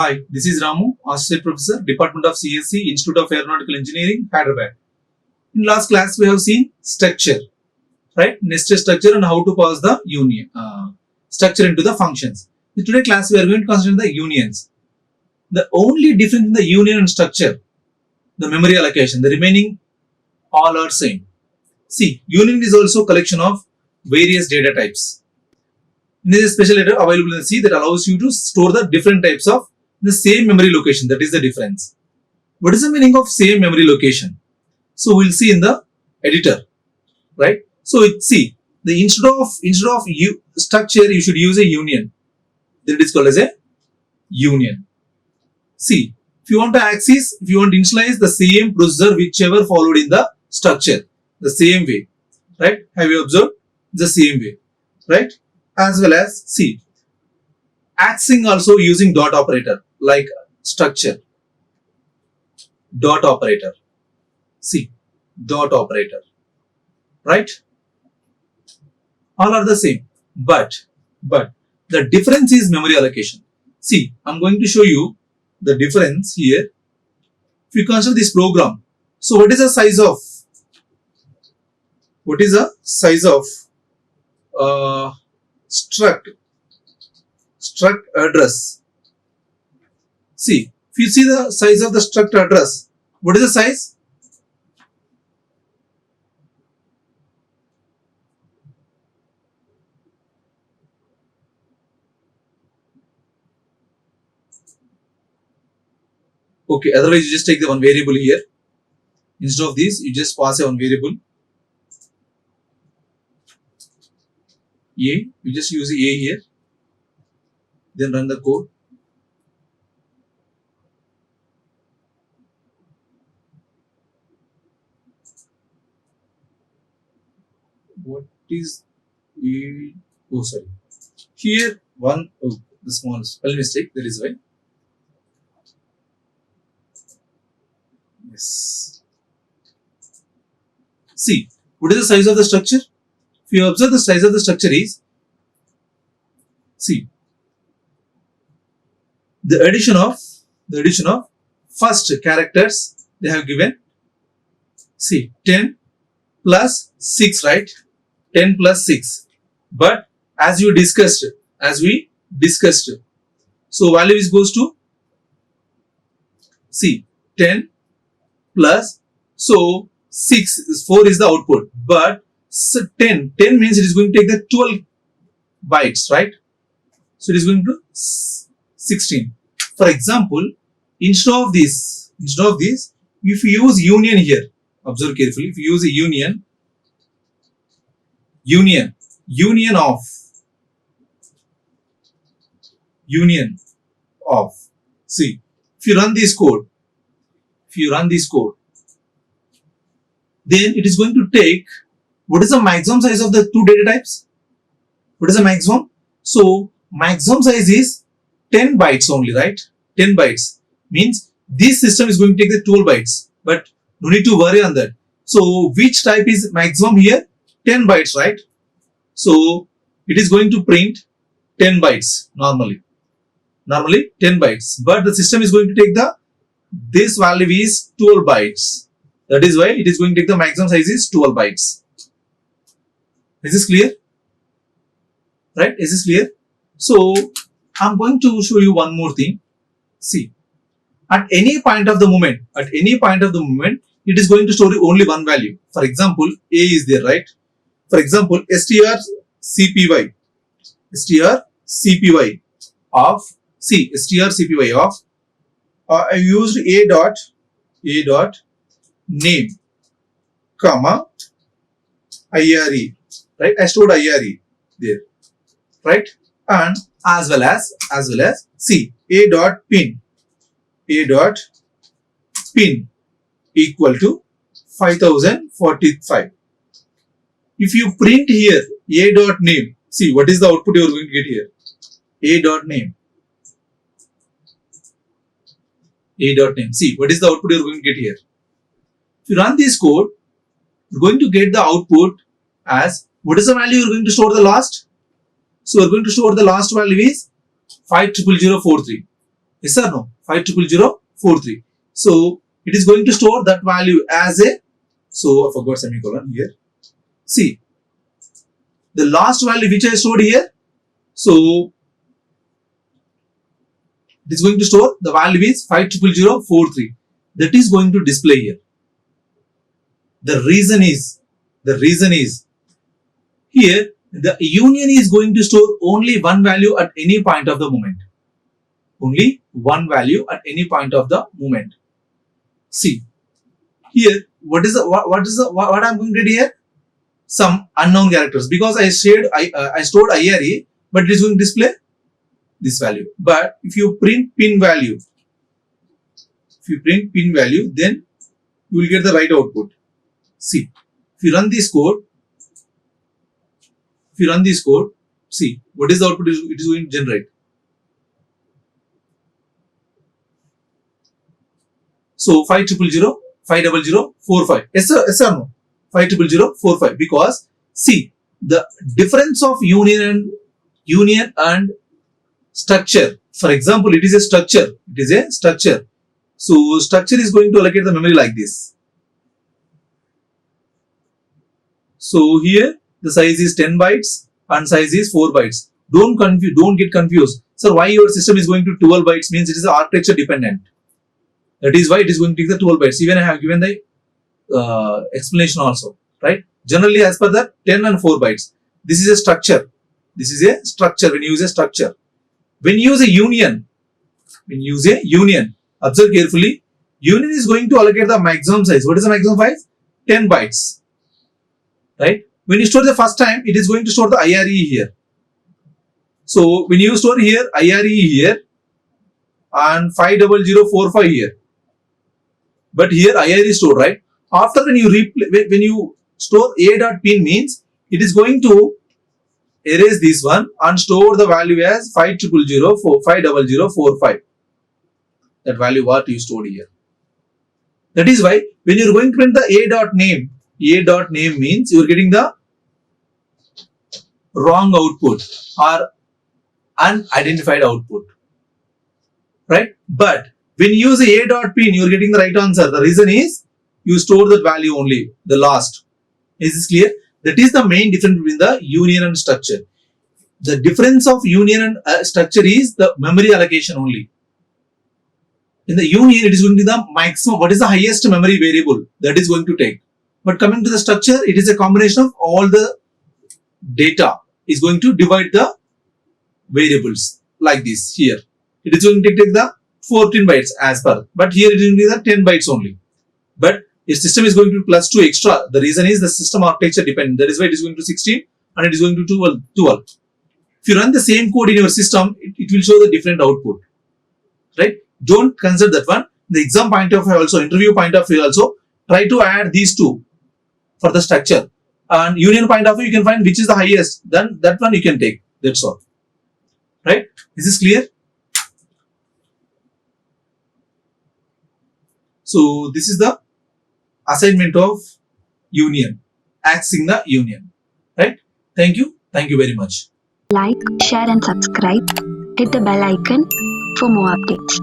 Hi, this is Ramu, Associate Professor, Department of CSC, Institute of Aeronautical Engineering, Hyderabad. In last class, we have seen structure, right? Nested structure and how to pass the union structure into the functions. In today's class, we are going to consider the unions. The only difference in the union and structure, the memory allocation, the remaining all are same. See, union is also collection of various data types. There is a special data available in the C that allows you to store the different types of the same memory location. That is the difference. What is the meaning of same memory location? So we'll see in the editor, right? So see, the instead of structure, you should use a union. Then it is called as a union. See, if you want to access, if you want to initialize the same procedure whichever followed in the structure, the same way, right? Have you observed? The same way, right? As well as see, accessing also using dot operator like structure, dot operator. See, dot operator, right? All are the same, but the difference is memory allocation. See, I'm going to show you the difference here. If you consider this program, so what is the size of struct address? See, if you see the size of the struct address, what is the size? Okay, otherwise you just take the one variable here. Instead of this, you just pass a one variable. A, you just use A here. Then run the code. What is A? Oh, sorry. Here, the small spell mistake, that is why. Yes. See, what is the size of the structure? If you observe the size of the structure is, see, the addition of first characters they have given. See, 10 plus 6, right? 10 plus 6. But as we discussed, so value is goes to, see, 10 plus, so 4 is the output, but 10 means it is going to take the 12 bytes, right? So it is going to 16. For example, instead of this, if you use union here, observe carefully, if you use a union of, see, if you run this code, then it is going to take, what is the maximum size of the two data types? What is the maximum? So maximum size is 10 bytes only, right? 10 bytes means this system is going to take the 12 bytes, but no need to worry on that. So which type is maximum here? 10 bytes, right? So it is going to print 10 bytes normally 10 bytes, but the system is going to take this value is 12 bytes. That is why it is going to take the maximum size is 12 bytes. Is this clear? Right? Is this clear? So I'm going to show you one more thing. See, at any point of the moment, it is going to store only one value. For example, A is there, right? For example, strcpy of, see, strcpy of, I used a dot name, comma, IRE, right? I stored IRE there, right? And as well as see, a dot pin equal to 5045. If you print here a dot name, see what is the output you are going to get here? A dot name. See what is the output you are going to get here? If you run this code, you're going to get the output as, what is the value you're going to store the last? So we're going to store the last value is 500043. Yes or no? 5000043. So it is going to store that value as a, so I forgot semicolon here. See, the last value which I stored here, so it is going to store the value is 5000043. That is going to display here. The reason is here the union is going to store only one value at any point of the moment. Only one value at any point of the moment. See here, what I'm going to do here? Some unknown characters, because I stored IRE, but it is going to display this value. But if you print pin value, then you will get the right output. See, if you run this code, see what is the output it is going to generate. So 5000045. Yes or no? 5000045, because see the difference of union and structure. For example, it is a structure. So structure is going to allocate the memory like this. So here the size is 10 bytes and size is 4 bytes. Don't get confused. So why your system is going to 12 bytes means it is architecture dependent. That is why it is going to take the 12 bytes. Even I have given the explanation also, right? Generally as per the 10 and 4 bytes. This is a structure. When you use a structure. When you use a union, observe carefully. Union is going to allocate the maximum size. What is the maximum size? 10 bytes. Right? When you store the first time, it is going to store the IRE here. So when you store here IRE here and 50045 here. But here IRE is stored, right? After when you store a.pin means it is going to erase this one and store the value as 50045. That value what you stored here. That is why when you are going to print the a.name means you are getting the wrong output or unidentified output, right? But when you use a.pin, you are getting the right answer. The reason is you store that value only, the last. Is this clear? That is the main difference between the union and structure. The difference of union and structure is the memory allocation only. In the union, it is going to be the maximum. What is the highest memory variable that is going to take? But coming to the structure, it is a combination of all the data is going to divide the variables like this here. It is going to take the 14 bytes as per, but here it is going to be the 10 bytes only. But your system is going to plus 2 extra. The reason is the system architecture dependent. That is why it is going to 16 and it is going to 12. If you run the same code in your system, it will show the different output, right? Don't consider that one. The exam point of view also, interview point of view also, try to add these two for the structure. And union point of view, you can find which is the highest. Then that one you can take. That's all. Right? Is this clear? So this is the assignment of union, accessing the union. Right? Thank you. Thank you very much. Like, share and subscribe. Hit the bell icon for more updates.